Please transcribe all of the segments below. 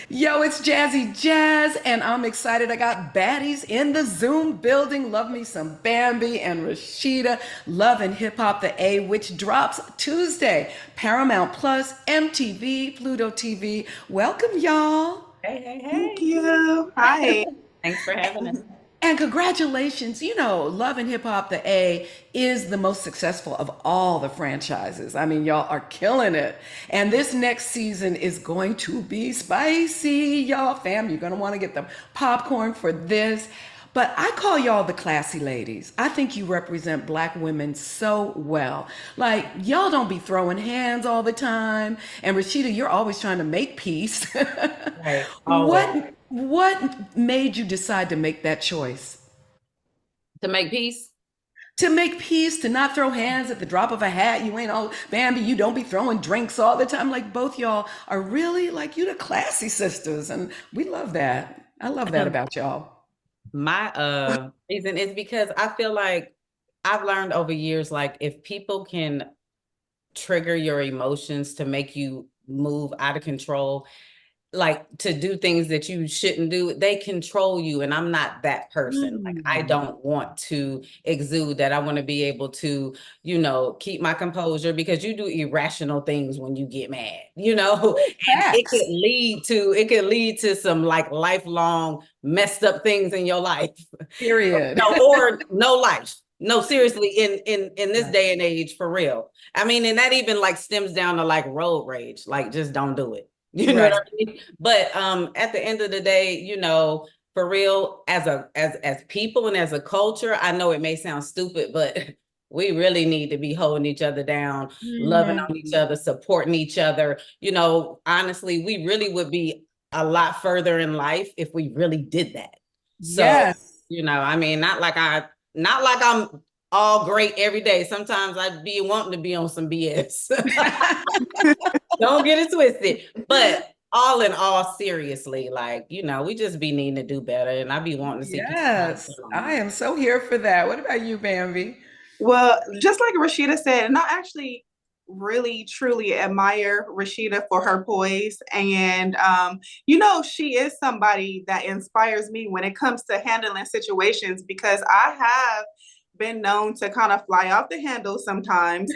Yo, it's Jazzy Jazz, and I'm excited. I got baddies in the Zoom building. Love me some Bambi and Rasheeda. Love and Hip Hop the A, which drops Tuesday. Paramount Plus, MTV, Pluto TV. Welcome, y'all. Hey, hey, Thank hey. you. Hi. Thanks for having us. And congratulations, Love and Hip Hop the A is the most successful of all the franchises. I mean, y'all are killing it. And this next season is going to be spicy, y'all. Fam, you're going to want to get the popcorn for this. But I call y'all the classy ladies. I think you represent black women so well. Like, y'all don't be throwing hands all the time. And Rashida, you're always trying to make peace. Right. Always. What made you decide to make that choice? To make peace. To make peace, to not throw hands at the drop of a hat. You ain't all Bambi, you don't be throwing drinks all the time. Like both y'all are really like you the classy sisters. And we love that. I love that about y'all. My reason is because I feel like I've learned over years, like if people can trigger your emotions to make you move out of control, like to do things that you shouldn't do, they control you. And I'm not that person. Like I Mm. don't want to exude that. I want to be able to, keep my composure because you do irrational things when you get mad, Ooh, and facts. it could lead to some like lifelong messed up things in your life. Period. No, or no life. No, seriously, in this Right. day and age, for real. I mean, and that even like stems down to like road rage. Like just don't do it. You know what Right. I mean? But at the end of the day, for real, as people and as a culture, I know it may sound stupid, but we really need to be holding each other down, loving on each Mhm. other, supporting each other. Honestly, we really would be a lot further in life if we really did that. So, Yes. I mean, not like I'm all great every day. Sometimes I'd be wanting to be on some BS. Don't get it twisted. But all in all, seriously, like, we just be needing to do better. And I be wanting to see people Yes. I along. am so here for that. What about you, Bambi? Well, just like Rashida said, and I actually really truly admire Rashida for her poise. And, she is somebody that inspires me when it comes to handling situations because I have been known to kind of fly off the handle sometimes.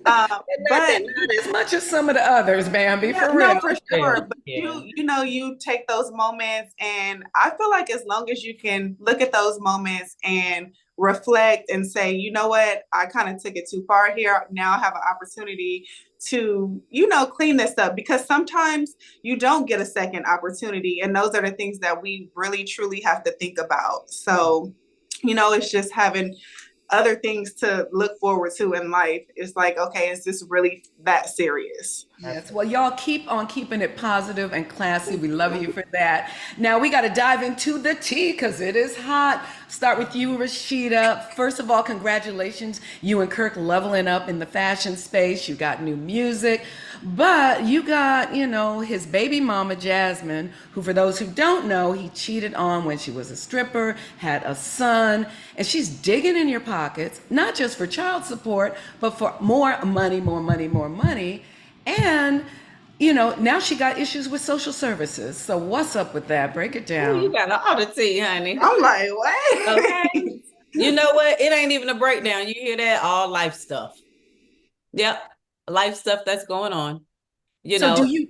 But Not as much as some of the others, Bambi, yeah, for no, real. for Yeah. sure. But Yeah. you take those moments, and I feel like as long as you can look at those moments and reflect and say, you know what, I kind of took it too far here. Now I have an opportunity to, clean this up because sometimes you don't get a second opportunity. And those are the things that we really truly have to think about. So, it's just having other things to look forward to in life. It's like, okay, is this really that serious? Yes. Well, y'all keep on keeping it positive and classy. We love you for that. Now we got to dive into the tea because it is hot. Start with you, Rashida. First of all, congratulations. You and Kirk leveling up in the fashion space. You got new music, but you got, his baby mama, Jasmine, who, for those who don't know, he cheated on when she was a stripper, had a son, and she's digging in your pockets, not just for child support, but for more money, more money, more money. And, now she got issues with social services. So what's up with that? Break it Oh, you down. got all the tea, honey. I'm like, what? Okay. You know what? It ain't even a breakdown. You hear that? All life stuff. Yep. Life stuff that's going on, you So know. do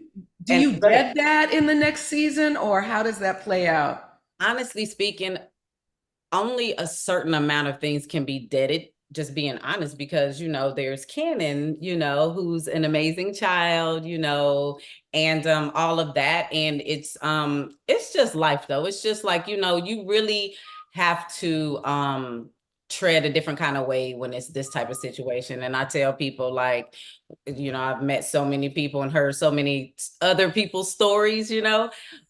And you go ahead. dread that in the next season, or how does that play out? Honestly speaking, only a certain amount of things can be deaded, just being honest, because there's Cannon, who's an amazing child, and all of that. And it's just life though. It's just like, you really have to tread a different kind of way when it's this type of situation. And I tell people, like, I've met so many people and heard so many other people's stories,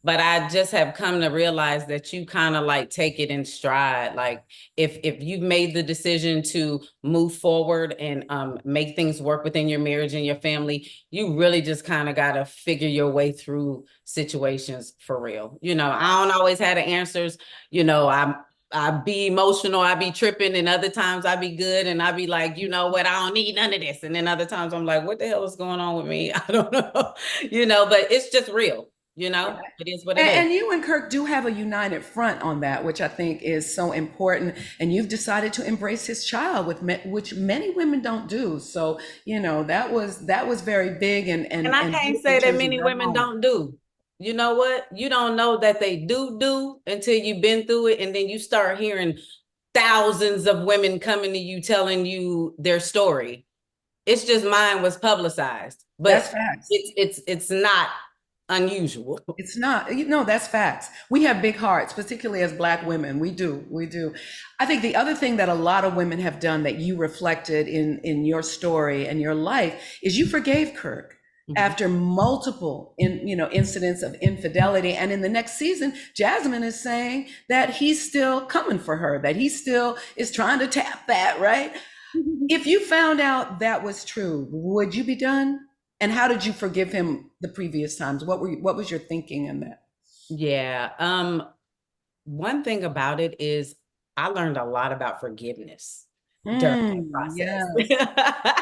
but I just have come to realize that you kind of like take it in stride. Like if you've made the decision to move forward and make things work within your marriage and your family, you really just kind of got to figure your way through situations for real. I don't always have the answers. I be emotional, I be tripping, and other times I be good, and I be like, you know what, I don't need none of this. And then other times I'm like, what the hell is going on with me? I don't know, but it's just real. You know, it is what it is. And you and Kirk do have a united front on that, which I think is so important. And you've decided to embrace his child, which many women don't do. So, that was very big And I and can't beautiful in say that terms of many your women home. don't do. You know what? You don't know that they do until you've been through it. And then you start hearing thousands of women coming to you telling you their story. It's just mine was publicized, That's but facts. it's not unusual. It's not, that's facts. We have big hearts, particularly as Black women. We do. We do. I think the other thing that a lot of women have done that you reflected in your story and your life is you forgave Kirk Mhm. after multiple incidents of infidelity. And in the next season, Jasmine is saying that he's still coming for her, that he still is trying to tap that, right? If you found out that was true, would you be done? And how did you forgive him the previous times? What was your thinking in that? Yeah. One thing about it is I learned a lot about forgiveness during that process. Yes.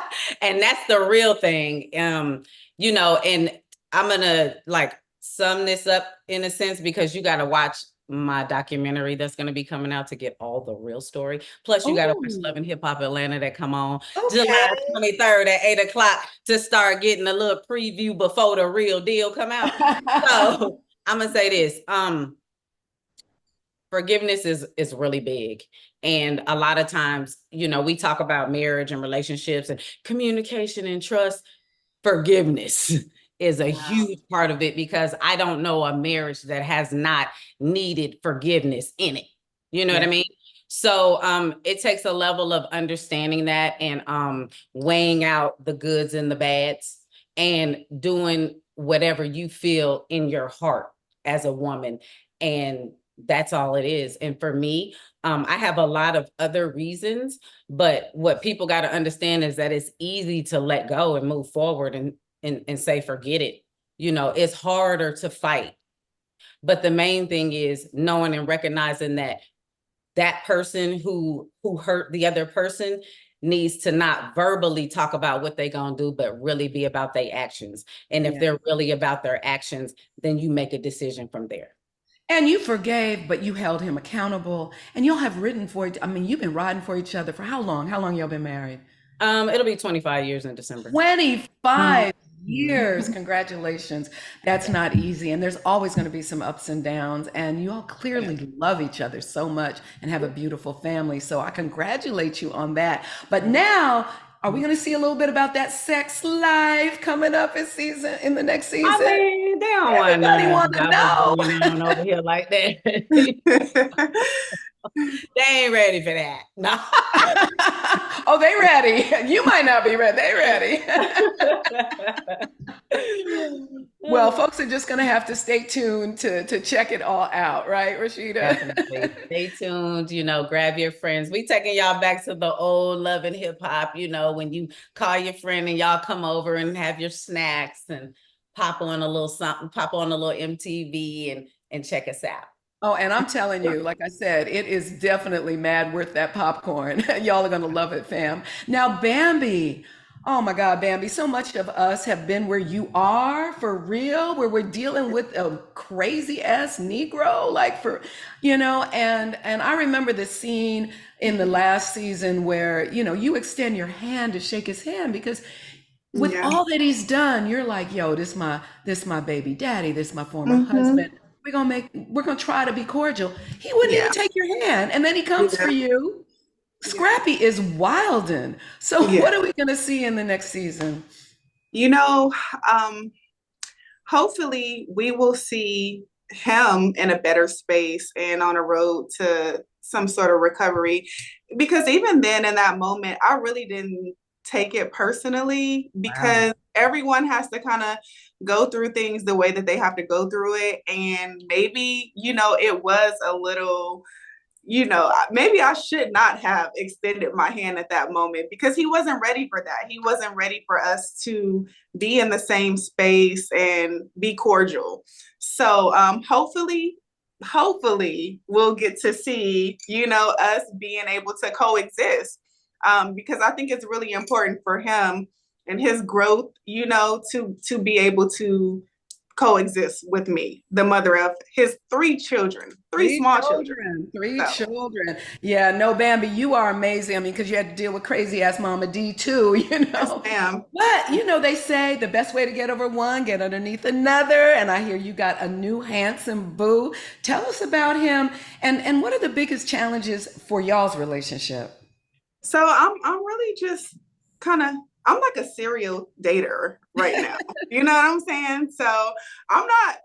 And that's the real thing. And I'm gonna like sum this up in a sense because you gotta watch my documentary that's going to be coming out to get all the real story. Plus, you got to watch Oh, Love and Hip Hop Atlanta that come on July okay. 23rd at 8 o'clock to start getting a little preview before the real deal come out. So I'm gonna say this. Forgiveness is really big. And a lot of times, we talk about marriage and relationships and communication and trust. Forgiveness is a Wow. huge part of it because I don't know a marriage that has not needed forgiveness in it. You know what I Yeah. mean? So it takes a level of understanding that and weighing out the goods and the bads and doing whatever you feel in your heart as a woman. And that's all it is. And for me, I have a lot of other reasons, but what people got to understand is that it's easy to let go and move forward and say, forget it. It's harder to fight. But the main thing is knowing and recognizing that that person who hurt the other person needs to not verbally talk about what they're going to do, but really be about their actions. And if Yeah. they're really about their actions, then you make a decision from there. And you forgave, but you held him accountable. And y'all have ridden for it. I mean, you've been riding for each other for how long? How long y'all been married? It'll be 25 years in December. 25 years. Mhm. Congratulations. That's not easy. And there's always going to be some ups and downs. And you all clearly love each other so much and have a beautiful family. So I congratulate you on that. But now, are we going to see a little bit about that sex life coming up in the next I season? mean, they don't want to know Everybody nothing want to about what's know. going on over here like that. They ain't ready for that. No. Oh, they ready. You might not be ready. They ready. Well, folks are just going to have to stay tuned to check it all out, right, Rasheeda? Definitely. Stay tuned, grab your friends. We taking y'all back to the old love and hip hop, when you call your friend and y'all come over and have your snacks and pop on a little something, pop on a little MTV and check us out. Oh, and I'm telling you, like I said, it is definitely mad worth that popcorn. Y'all are going to love it, fam. Now, Bambi. Oh my God, Bambi, so much of us have been where you are for real, where we're dealing with a crazy ass Negro, like and I remember the scene in the last season where, you extend your hand to shake his hand because with Yeah. all that he's done, you're like, yo, this my baby daddy, this my former Hmm. husband. We're gonna try to be cordial. He wouldn't Yeah. even take your hand, and then he comes for Yeah. you. Yeah. Scrappy is wildin'. So Yeah. what are we gonna see in the next season? You know, um, hopefully we will see him in a better space and on a road to some sort of recovery. Because even then, in that moment, I really didn't take it personally Wow. because everyone has to kind of go through things the way that they have to go through it. And maybe, it was a little maybe I should not have extended my hand at that moment because he wasn't ready for that. He wasn't ready for us to be in the same space and be cordial. So hopefully we'll get to see, us being able to coexist. Because I think it's really important for him and his growth, to be able to coexist with me, the mother of his three children, three Three small children. children, three So, children. Yeah, no, Bambi, you are amazing. I mean, because you had to deal with crazy ass Mama D too, yes, ma'am. But they say the best way to get over one, get underneath another. And I hear you got a new handsome boo. Tell us about him and what are the biggest challenges for y'all's relationship? So I'm really just kind of I'm like a serial dater right now. You know what I'm saying? So I'm not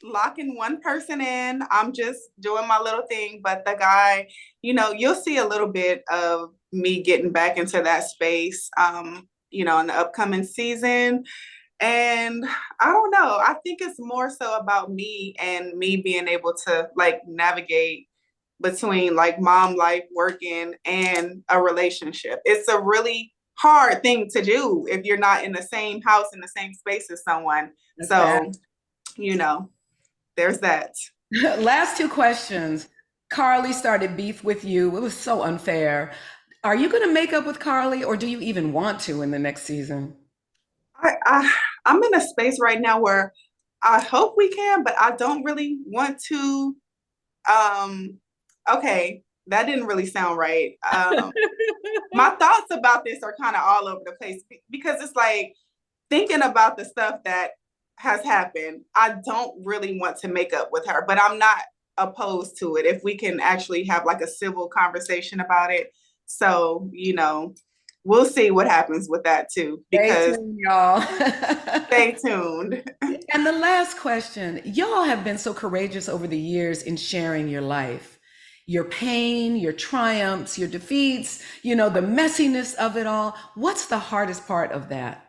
locking one person in. I'm just doing my little thing. But the guy, you'll see a little bit of me getting back into that space, in the upcoming season. And I don't know. I think it's more so about me and me being able to like navigate between like mom life, working, and a relationship. It's a really hard thing to do if you're not in the same house, in the same space as someone. That's So, you know, there's that. Last two questions. Carly started beef with you. It was so unfair. Are you going to make up with Carly or do you even want to in the next season? I'm in a space right now where I hope we can, but I don't really want to. Um, okay, that didn't really sound right. My thoughts about this are kind of all over the place because it's like thinking about the stuff that has happened. I don't really want to make up with her, but I'm not opposed to it if we can actually have like a civil conversation about it. So, we'll see what happens with that too, Stay because tuned, y'all. stay tuned. And the last question, y'all have been so courageous over the years in sharing your life, your pain, your triumphs, your defeats, the messiness of it all. What's the hardest part of that?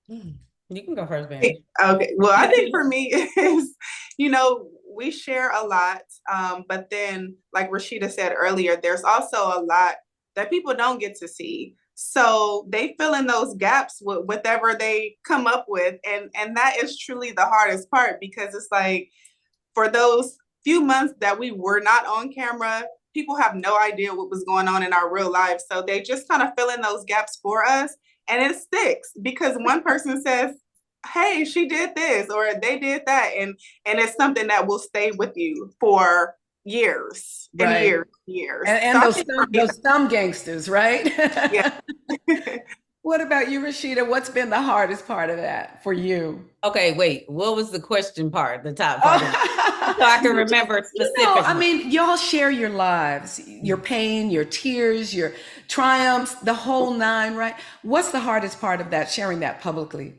You can go first, baby. Okay. Well, I think for me is, we share a lot. But then, like Rasheeda said earlier, there's also a lot that people don't get to see. So they fill in those gaps with whatever they come up with. And that is truly the hardest part because it's like for those few months that we were not on camera, people have no idea what was going on in our real life. So they just kind of fill in those gaps for us. And it sticks because one person says, hey, she did this or they did that. And it's something that will stay with you for years and Right. years. And So those thumb gangsters, right? yeah. What about you, Rasheeda? What's been the hardest part of that for you? Okay, wait. What was the question part? The top part, so I can remember specifically. I mean, y'all share your lives, your pain, your tears, your triumphs, the whole nine, right? What's the hardest part of that, sharing that publicly?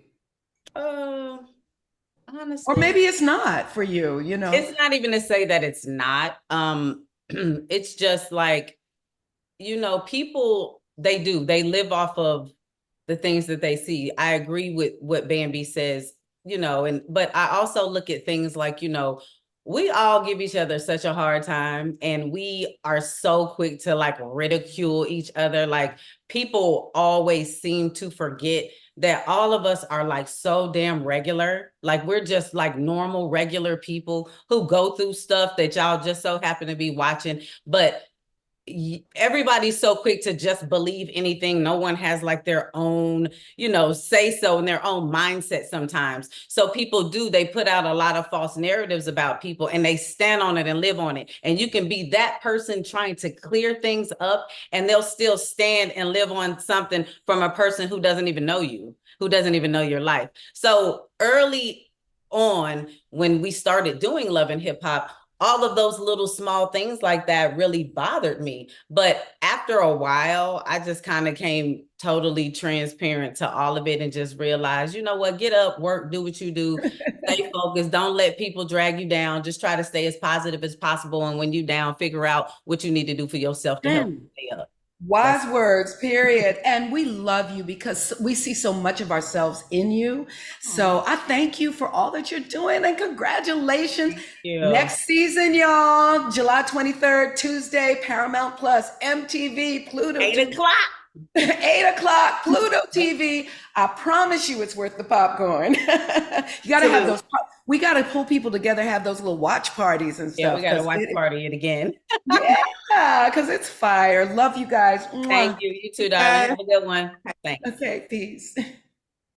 Honestly, Or maybe it's not for you, it's not even to say that it's not. It's just like, people, they live off of the things that they see. I agree with what Bambi says, but I also look at things like, we all give each other such a hard time and we are so quick to like ridicule each other. Like people always seem to forget that all of us are like so damn regular. Like we're just like normal, regular people who go through stuff that y'all just so happen to be watching. But everybody's so quick to just believe anything. No one has like their own, say so in their own mindset sometimes. So people they put out a lot of false narratives about people and they stand on it and live on it. And you can be that person trying to clear things up and they'll still stand and live on something from a person who doesn't even know you, who doesn't even know your life. So early on, when we started doing Love and Hip Hop, all of those little small things like that really bothered me. But after a while, I just kind of came totally transparent to all of it and just realized, you know what, get up, work, do what you do, stay focused. Don't let people drag you down. Just try to stay as positive as possible. And when you're down, figure out what you need to do for yourself to help you stay up. Wise words, period. And we love you because we see so much of ourselves in you. So I thank you for all that you're doing and congratulations. Next season, y'all, July 23rd, Tuesday, Paramount Plus, MTV, Pluto. 8:00. 8:00, Pluto TV. I promise you it's worth the popcorn. You got to have those. We got to pull people together, have those little watch parties and stuff. Yeah, we got to watch party it again. Yeah, because it's fire. Love you guys. Thank you. You too, darling. Have a good one. Thanks. Okay, peace.